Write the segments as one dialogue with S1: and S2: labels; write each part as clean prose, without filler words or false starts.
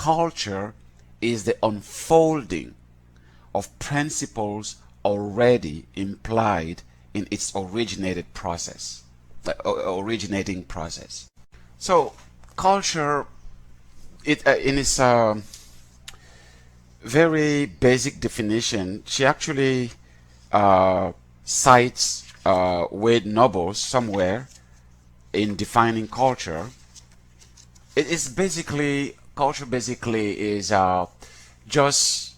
S1: culture is the unfolding of principles already implied in its originating process. So culture, in its very basic definition, she actually cites Wade Nobles somewhere in defining culture. It is basically, culture basically is just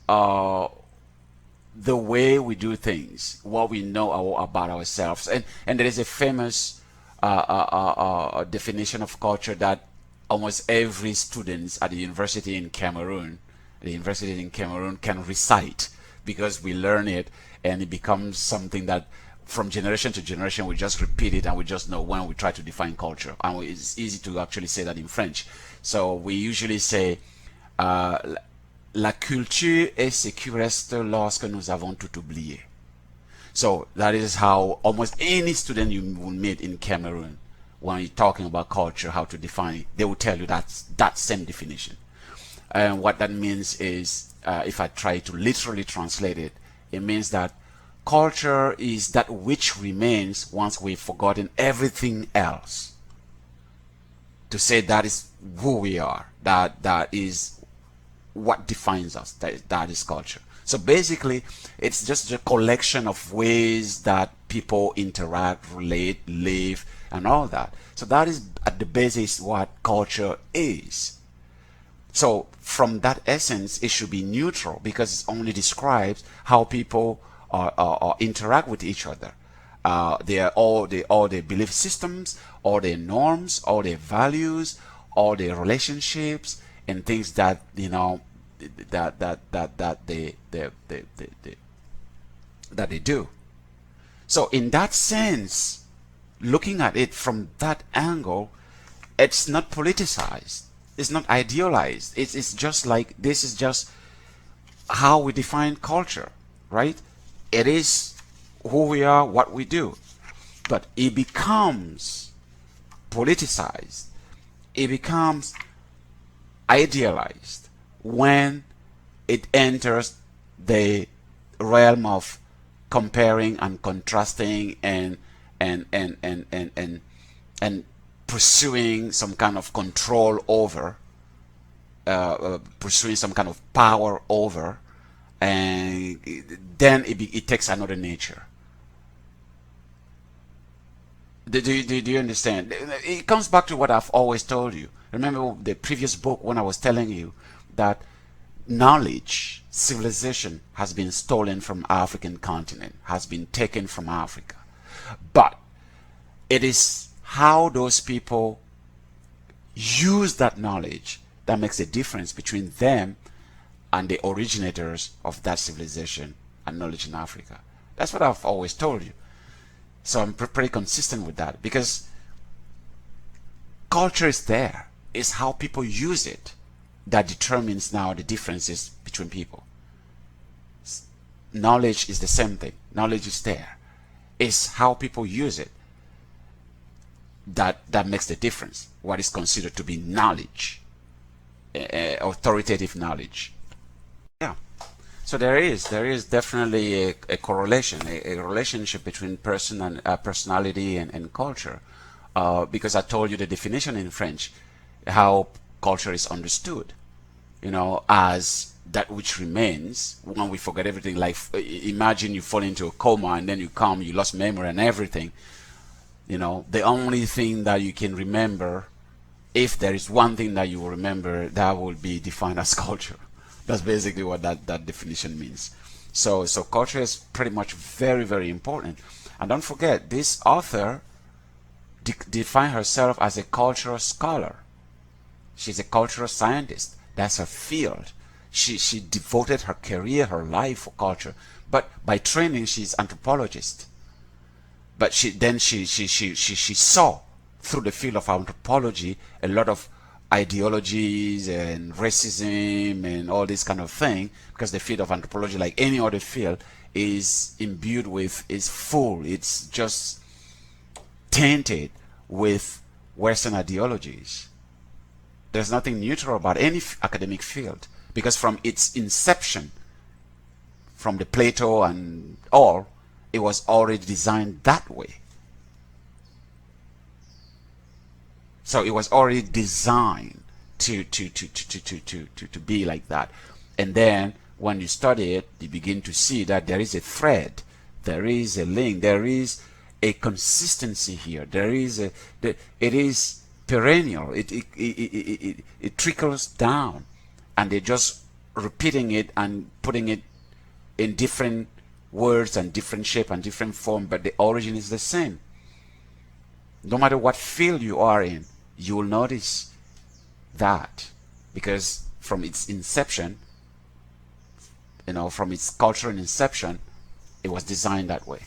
S1: the way we do things, what we know about ourselves. And there is a famous definition of culture that almost every student at the university in Cameroon can recite, because we learn it and it becomes something that from generation to generation we just repeat it, and we just know when we try to define culture. And it's easy to actually say that in French. So we usually say la culture est ce qui reste lorsque nous avons tout oublié. So that is how almost any student you will meet in Cameroon, when you're talking about culture, how to define it, they will tell you that same definition. And what that means is, if I try to literally translate it, it means that culture is that which remains once we've forgotten everything else. To say that is who we are, that is what defines us, that is culture. So basically, it's just a collection of ways that people interact, relate, live, and all that. So that is at the basis what culture is. So from that essence, it should be neutral, because it only describes how people interact with each other. All their belief systems, all their norms, all their values, all their relationships, and things that that they do. So in that sense, looking at it from that angle, it's not politicized, it's not idealized. It's just like, this is just how we define culture, right? It is who we are, what we do. But it becomes politicized, it becomes idealized when it enters the realm of comparing and contrasting and pursuing some kind of control over, pursuing some kind of power over, and then it takes another nature. Do you understand? It comes back to what I've always told you. Remember the previous book when I was telling you that knowledge, civilization has been stolen from African continent, has been taken from Africa. But it is how those people use that knowledge that makes a difference between them and the originators of that civilization and knowledge in Africa. That's what I've always told you. So I'm pretty consistent with that, because culture is there. It's how people use it that determines now the differences between people. Knowledge is the same thing. Knowledge is there. It's how people use it that makes the difference. What is considered to be knowledge, authoritative knowledge. Yeah. So there is definitely a correlation, a relationship between person and personality and culture, because I told you the definition in French, how culture is understood, as that which remains when we forget everything. Like, imagine you fall into a coma and then you come, you lost memory and everything. The only thing that you can remember, if there is one thing that you will remember, that will be defined as culture. That's basically what that definition means. So culture is pretty much very, very important. And don't forget, this author defined herself as a cultural scholar. She's a cultural scientist. That's her field. She devoted her career, her life for culture. But by training, she's anthropologist. But she saw through the field of anthropology a lot of ideologies and racism and all this kind of thing, because the field of anthropology, like any other field, is imbued with, is full, it's just tainted with Western ideologies. There's nothing neutral about any academic field, because from its inception, from the Plato and all, it was already designed that way. So it was already designed to be like that. And then when you study it, you begin to see that there is a thread, there is a link, there is a consistency here. There is it is perennial. It trickles down, and they're just repeating it and putting it in different words and different shape and different form, but the origin is the same. No matter what field you are in, you will notice that, because from its inception, from its cultural inception, it was designed that way.